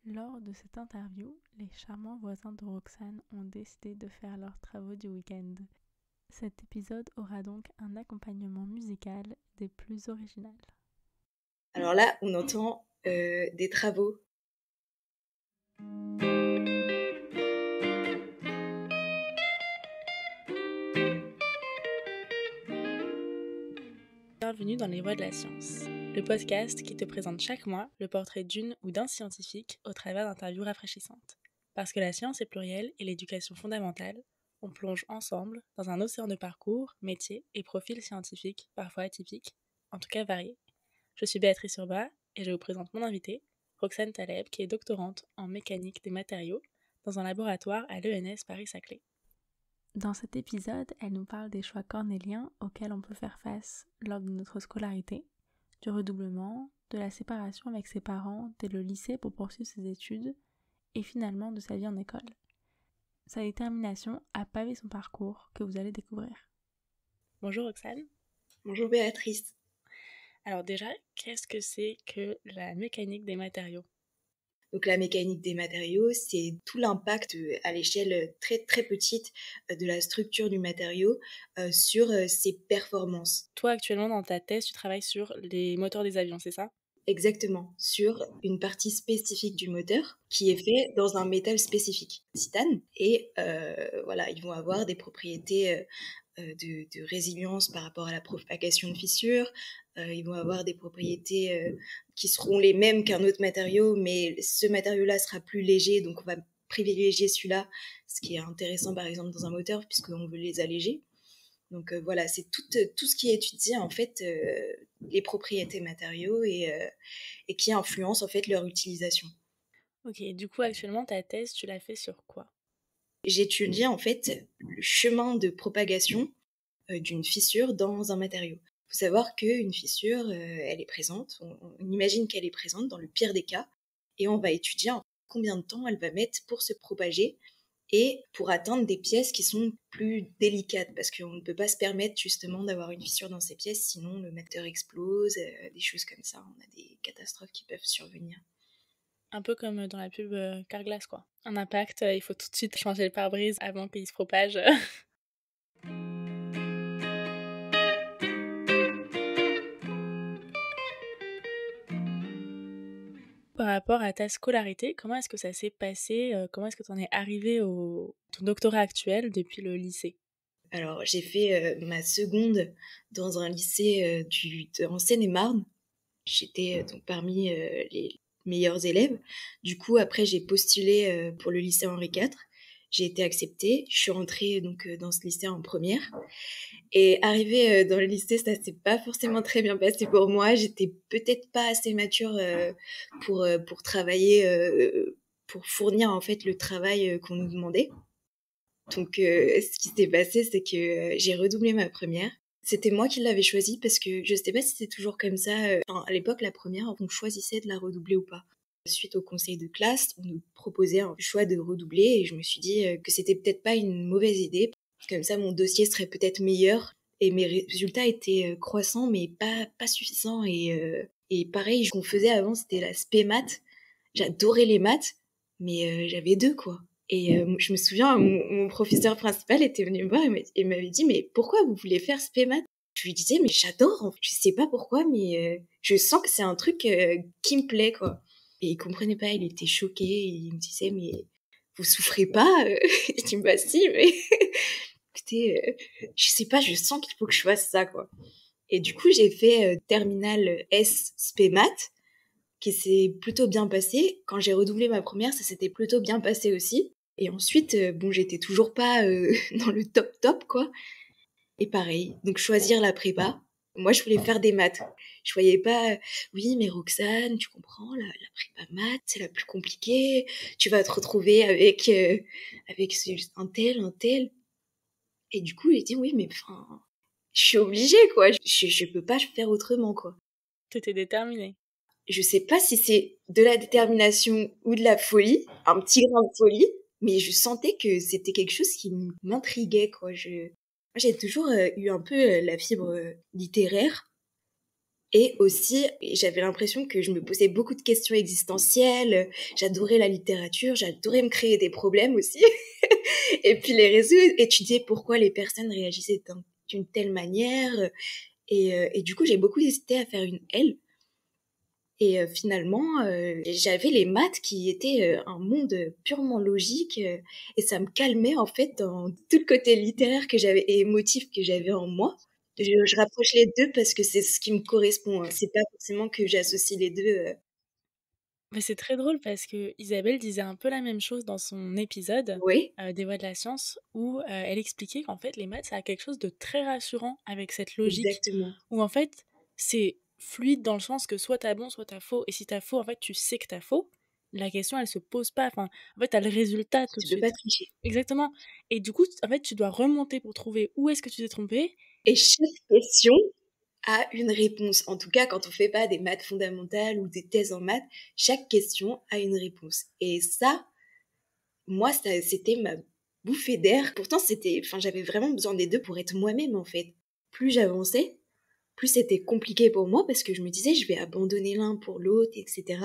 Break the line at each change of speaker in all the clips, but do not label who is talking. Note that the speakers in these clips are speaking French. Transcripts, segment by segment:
Lors de cette interview, les charmants voisins de Roxane ont décidé de faire leurs travaux du week-end. Cet épisode aura donc un accompagnement musical des plus originales.
Alors là, on entend des travaux.
Bienvenue dans Les Voix de la Science, le podcast qui te présente chaque mois le portrait d'une ou d'un scientifique au travers d'interviews rafraîchissantes. Parce que la science est plurielle et l'éducation fondamentale, on plonge ensemble dans un océan de parcours, métiers et profils scientifiques, parfois atypiques, en tout cas variés. Je suis Béatrice Urba et je vous présente mon invitée, Roxane Taleb, qui est doctorante en mécanique des matériaux dans un laboratoire à l'ENS Paris-Saclay. Dans cet épisode, elle nous parle des choix cornéliens auxquels on peut faire face lors de notre scolarité, du redoublement, de la séparation avec ses parents dès le lycée pour poursuivre ses études et finalement de sa vie en école. Sa détermination a pavé son parcours que vous allez découvrir. Bonjour Roxane.
Bonjour Béatrice.
Alors déjà, qu'est-ce que c'est que la mécanique des matériaux ?
Donc la mécanique des matériaux, c'est tout l'impact à l'échelle très très petite de la structure du matériau sur ses performances.
Toi actuellement dans ta thèse, tu travailles sur les moteurs des avions, c'est ça ?
Exactement, sur une partie spécifique du moteur qui est fait dans un métal spécifique, titane. Et voilà, ils vont avoir des propriétés de résilience par rapport à la propagation de fissures. Ils vont avoir des propriétés qui seront les mêmes qu'un autre matériau, mais ce matériau-là sera plus léger, donc on va privilégier celui-là, ce qui est intéressant par exemple dans un moteur puisqu'on veut les alléger. Donc voilà, c'est tout ce qui est étudié en fait, les propriétés matériaux et qui influencent en fait leur utilisation.
Ok, du coup actuellement ta thèse, tu l'as fait sur quoi ?
J'étudie en fait le chemin de propagation d'une fissure dans un matériau. Il faut savoir qu'une fissure, elle est présente, on imagine qu'elle est présente dans le pire des cas, et on va étudier combien de temps elle va mettre pour se propager et pour atteindre des pièces qui sont plus délicates, parce qu'on ne peut pas se permettre justement d'avoir une fissure dans ces pièces, sinon le moteur explose, des choses comme ça, on a des catastrophes qui peuvent survenir.
Un peu comme dans la pub Carglass quoi. Un impact, il faut tout de suite changer le pare-brise avant qu'il se propage. Par rapport à ta scolarité, comment est-ce que ça s'est passé ? Comment est-ce que tu en es arrivée au ton doctorat actuel depuis le lycée ?
Alors, j'ai fait ma seconde dans un lycée en Seine-et-Marne. J'étais donc parmi les meilleurs élèves. Du coup, après, j'ai postulé pour le lycée Henri IV. J'ai été acceptée. Je suis rentrée donc dans ce lycée en première. Et arrivée dans le lycée, ça s'est pas forcément très bien passé pour moi. J'étais peut-être pas assez mature pour travailler, pour fournir en fait le travail qu'on nous demandait. Donc, ce qui s'est passé, c'est que j'ai redoublé ma première. C'était moi qui l'avais choisie parce que je sais pas si c'est toujours comme ça. Enfin, à l'époque, la première, on choisissait de la redoubler ou pas. Suite au conseil de classe, on nous proposait un choix de redoubler et je me suis dit que c'était peut-être pas une mauvaise idée. Comme ça, mon dossier serait peut-être meilleur et mes résultats étaient croissants, mais pas suffisants. Et pareil, ce qu'on faisait avant, c'était la spé maths. J'adorais les maths, mais j'avais 2, quoi. Et je me souviens, mon professeur principal était venu me voir et m'avait dit « Mais pourquoi vous voulez faire spé maths ?» Je lui disais « Mais j'adore, en fait. Je sais pas pourquoi, mais je sens que c'est un truc qui me plaît, quoi. » Et il comprenait pas, il était choqué, et il me disait « Mais vous souffrez pas ?» Je dis « Bah si, mais écoutez, je sais pas, je sens qu'il faut que je fasse ça, quoi. » Et du coup, j'ai fait terminale S spé maths, qui s'est plutôt bien passé. Quand j'ai redoublé ma première, ça s'était plutôt bien passé aussi. Et ensuite, bon, j'étais toujours pas dans le top, quoi. Et pareil, donc choisir la prépa. Moi, je voulais faire des maths. Je voyais pas, oui, mais Roxane, tu comprends, la prépa maths, c'est la plus compliquée. Tu vas te retrouver avec un tel. Et du coup, j'ai dit, oui, mais enfin, je suis obligée, quoi. Je peux pas faire autrement, quoi.
T'étais déterminée.
Je sais pas si c'est de la détermination ou de la folie, un petit grain de folie, mais je sentais que c'était quelque chose qui m'intriguait, quoi. Moi, j'ai toujours eu un peu la fibre littéraire, Et aussi, j'avais l'impression que je me posais beaucoup de questions existentielles, j'adorais la littérature, j'adorais me créer des problèmes aussi. Et puis les réseaux étudiaient pourquoi les personnes réagissaient d'une telle manière. Et du coup, j'ai beaucoup hésité à faire une L. Et finalement, j'avais les maths qui étaient un monde purement logique. Et ça me calmait en fait dans tout le côté littéraire que j'avais et émotif que j'avais en moi. Je rapproche les deux parce que c'est ce qui me correspond, hein. C'est pas forcément que j'associe les deux.
Mais c'est très drôle parce que Isabelle disait un peu la même chose dans son épisode
Oui,
des Voix de la Science où elle expliquait qu'en fait les maths ça a quelque chose de très rassurant avec cette logique
exactement.
où en fait c'est fluide dans le sens que soit t'as bon soit t'as faux et si t'as faux en fait tu sais que t'as faux. La question elle se pose pas, enfin en fait t'as le résultat tout de
Tu peux pas
suite.
tricher.
Exactement. Et du coup en fait tu dois remonter pour trouver où est-ce que tu t'es trompé.
Et chaque question a une réponse. En tout cas, quand on fait pas des maths fondamentales ou des thèses en maths, chaque question a une réponse. Et ça, moi, c'était ma bouffée d'air. Pourtant, j'avais vraiment besoin des deux pour être moi-même, en fait. Plus j'avançais, plus c'était compliqué pour moi parce que je me disais, je vais abandonner l'un pour l'autre, etc.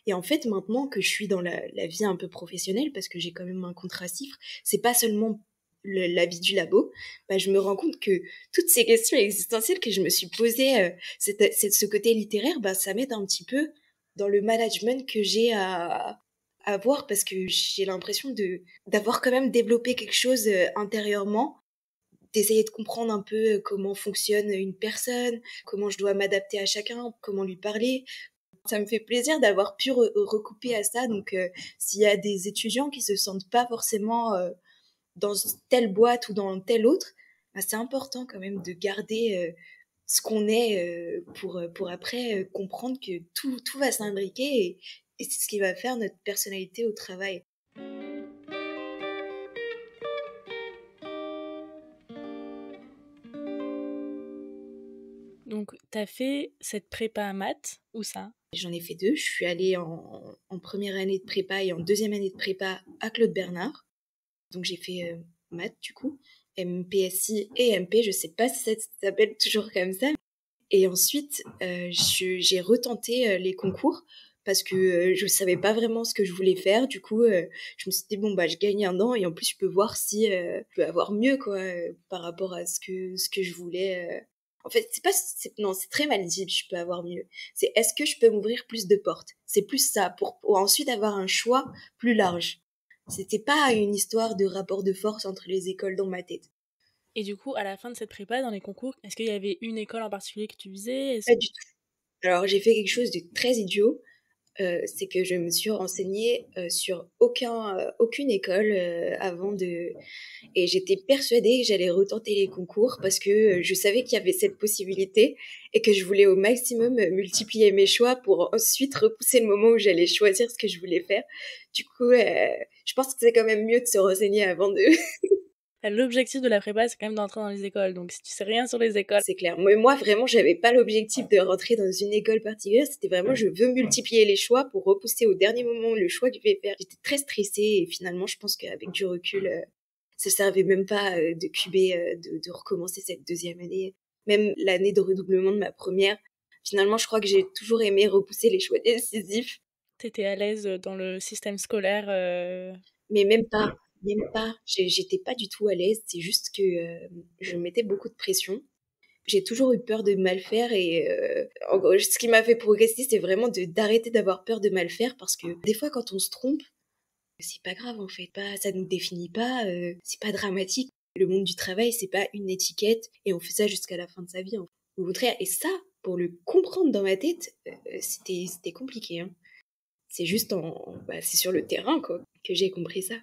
Et en fait, maintenant que je suis dans la vie un peu professionnelle, parce que j'ai quand même un contrat CIFRE, c'est pas seulement la vie du labo, bah, je me rends compte que toutes ces questions existentielles que je me suis posées, ce côté littéraire, bah, ça m'aide un petit peu dans le management que j'ai à avoir parce que j'ai l'impression d'avoir quand même développé quelque chose intérieurement, d'essayer de comprendre un peu comment fonctionne une personne, comment je dois m'adapter à chacun, comment lui parler. Ça me fait plaisir d'avoir pu recouper à ça. Donc, s'il y a des étudiants qui se sentent pas forcément dans telle boîte ou dans telle autre, bah, c'est important quand même de garder ce qu'on est pour après comprendre que tout va s'imbriquer et c'est ce qui va faire notre personnalité au travail.
Donc t'as fait cette prépa à maths, où ça?
J'en ai fait deux. Je suis allée en première année de prépa et en deuxième année de prépa à Claude Bernard. Donc j'ai fait maths du coup, MPSI et MP. Je sais pas si ça s'appelle toujours comme ça. Et ensuite, j'ai retenté les concours parce que je savais pas vraiment ce que je voulais faire. Du coup, je me suis dit bon bah je gagne un an et en plus je peux voir si je peux avoir mieux quoi par rapport à ce que je voulais. En fait, non, c'est très mal dit. Je peux avoir mieux. C'est est-ce que je peux m'ouvrir plus de portes. C'est plus ça pour ensuite avoir un choix plus large. C'était pas une histoire de rapport de force entre les écoles dans ma tête.
Et du coup, à la fin de cette prépa, dans les concours, est-ce qu'il y avait une école en particulier que tu visais?
Pas du tout. Alors j'ai fait quelque chose de très idiot. C'est que je me suis renseignée sur aucune école avant de... Et j'étais persuadée que j'allais retenter les concours parce que je savais qu'il y avait cette possibilité et que je voulais au maximum multiplier mes choix pour ensuite repousser le moment où j'allais choisir ce que je voulais faire. Du coup, je pense que c'est quand même mieux de se renseigner avant de...
L'objectif de la prépa, c'est quand même d'entrer dans les écoles. Donc si tu sais rien sur les écoles,
C'est clair. Moi, vraiment, j'avais pas l'objectif de rentrer dans une école particulière. C'était vraiment, je veux multiplier les choix pour repousser au dernier moment le choix que je vais faire. J'étais très stressée et finalement, je pense qu'avec du recul, ça servait même pas de cuber, de recommencer cette deuxième année. Même l'année de redoublement de ma première, finalement, je crois que j'ai toujours aimé repousser les choix décisifs,
t'étais à l'aise dans le système scolaire.
mais même pas. Même pas. J'étais pas du tout à l'aise. C'est juste que je mettais beaucoup de pression. J'ai toujours eu peur de mal faire et en gros, ce qui m'a fait progresser, c'est vraiment d'arrêter d'avoir peur de mal faire parce que des fois, quand on se trompe, c'est pas grave en fait, pas, ça nous définit pas, c'est pas dramatique. Le monde du travail, c'est pas une étiquette et on fait ça jusqu'à la fin de sa vie. Au contraire, et ça, pour le comprendre dans ma tête, c'était compliqué. Hein. C'est juste c'est sur le terrain quoi que j'ai compris ça.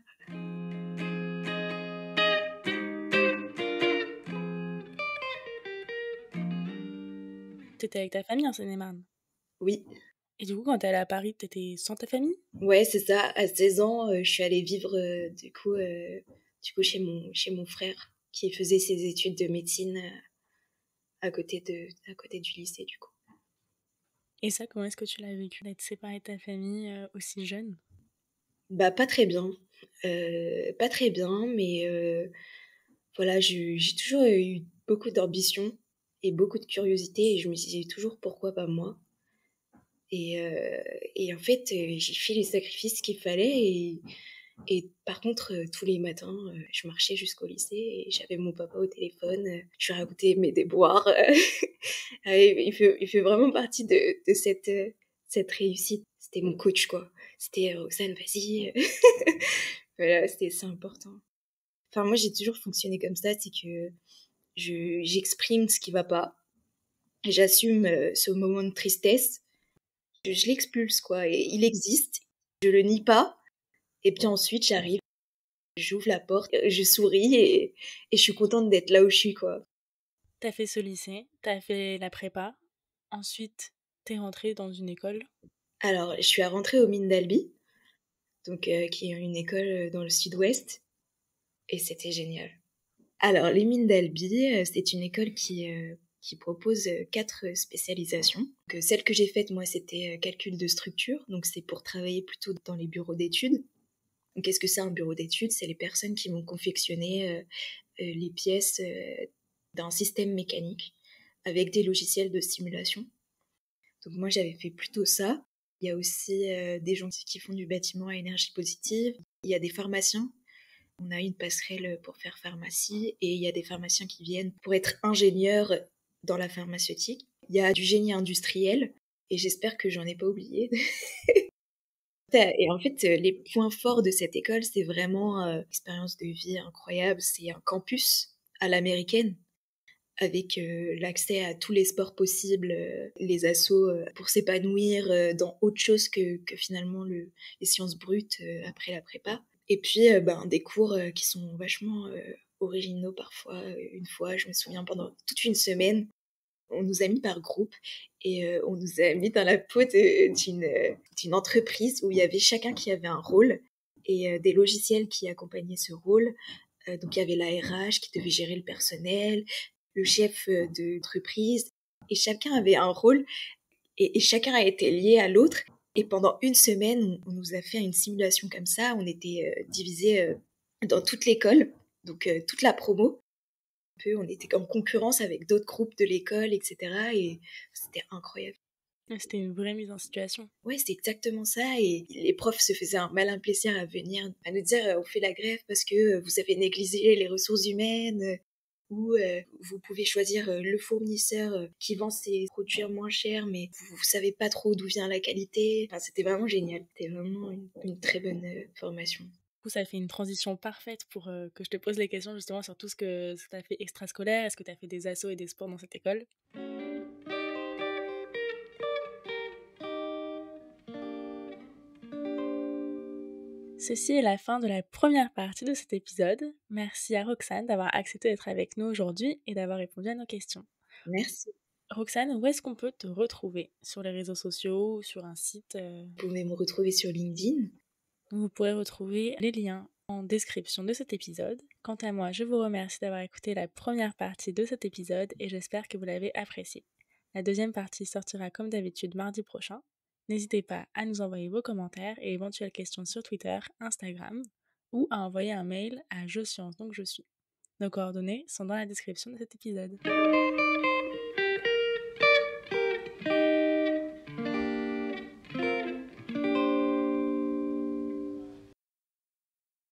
T'étais avec ta famille en Seine-et-Marne.
Oui,
Et du coup, quand t'es allée à Paris, t'étais sans ta famille?
ouais, c'est ça. À 16 ans, je suis allée vivre du coup chez mon frère qui faisait ses études de médecine à côté du lycée du coup.
Et ça, comment est-ce que tu l'as vécu d'être séparée de ta famille aussi jeune?
Bah pas très bien, pas très bien, mais voilà, j'ai toujours eu beaucoup d'ambition et beaucoup de curiosité et je me disais toujours: «Pourquoi pas moi?» et en fait, j'ai fait les sacrifices qu'il fallait et par contre, tous les matins, je marchais jusqu'au lycée et j'avais mon papa au téléphone, je lui racontais mes déboires, il fait vraiment partie de cette réussite. C'était mon coach, quoi. C'était: «Roxane, vas-y!» Voilà, c'est important. Enfin, moi, j'ai toujours fonctionné comme ça, c'est que j'exprime ce qui va pas, j'assume, ce moment de tristesse, je l'expulse, quoi et il existe, je le nie pas et puis ensuite j'arrive, j'ouvre la porte, je souris et je suis contente d'être là où je suis, quoi.
T'as fait ce lycée, t'as fait la prépa, ensuite t'es rentrée dans une école.
Alors, je suis rentrée aux Mines d'Albi, donc qui est une école, dans le sud-ouest et c'était génial. Alors les Mines d'Albi, c'est une école qui propose, 4 spécialisations. Donc, celle que j'ai faite moi, c'était, calcul de structure, donc c'est pour travailler plutôt dans les bureaux d'études. Donc qu'est-ce que c'est un bureau d'études? C'est les personnes qui vont confectionner, les pièces, d'un système mécanique avec des logiciels de simulation. Donc moi, j'avais fait plutôt ça. Il y a aussi, des gens qui font du bâtiment à énergie positive. Il y a des pharmaciens. On a une passerelle pour faire pharmacie et il y a des pharmaciens qui viennent pour être ingénieurs dans la pharmaceutique. Il y a du génie industriel et j'espère que j'en ai pas oublié. Et en fait, les points forts de cette école, c'est vraiment, expérience de vie incroyable. C'est un campus à l'américaine avec, l'accès à tous les sports possibles, les assos, pour s'épanouir, dans autre chose que finalement les sciences brutes, après la prépa. Et puis, ben, des cours, qui sont vachement, originaux parfois. Une fois, je me souviens pendant toute une semaine, on nous a mis par groupe et on nous a mis dans la peau d'une entreprise où il y avait chacun qui avait un rôle et des logiciels qui accompagnaient ce rôle. Donc il y avait la RH qui devait gérer le personnel, le chef, de l'entreprise et chacun avait un rôle et chacun a été lié à l'autre et pendant une semaine, on nous a fait une simulation comme ça. On était, divisés, dans toute l'école, donc toute la promo peu, on était en concurrence avec d'autres groupes de l'école, et cetera et c'était incroyable.
C'était une vraie mise en situation.
Ouais, c'est exactement ça et les profs se faisaient un malin plaisir à venir, à nous dire: «On fait la grève parce que, vous avez négligé les ressources humaines, ou vous pouvez choisir, le fournisseur, qui vend ses produits moins cher, mais vous savez pas trop d'où vient la qualité». Enfin, c'était vraiment génial. C'était vraiment une très bonne, formation.
Du coup, ça fait une transition parfaite pour que je te pose les questions justement sur tout ce que tu as fait extrascolaire. Est-ce que tu as fait des assos et des sports dans cette école? Ceci est la fin de la première partie de cet épisode. Merci à Roxane d'avoir accepté d'être avec nous aujourd'hui et d'avoir répondu à nos questions.
Merci.
Roxane, où est-ce qu'on peut te retrouver? Sur les réseaux sociaux ou sur un site?
Vous pouvez me retrouver sur LinkedIn.
Vous pourrez retrouver les liens en description de cet épisode. Quant à moi, je vous remercie d'avoir écouté la première partie de cet épisode et j'espère que vous l'avez apprécié. La deuxième partie sortira comme d'habitude mardi prochain. N'hésitez pas à nous envoyer vos commentaires et éventuelles questions sur Twitter, Instagram ou à envoyer un mail à je science donc je suis. Nos coordonnées sont dans la description de cet épisode.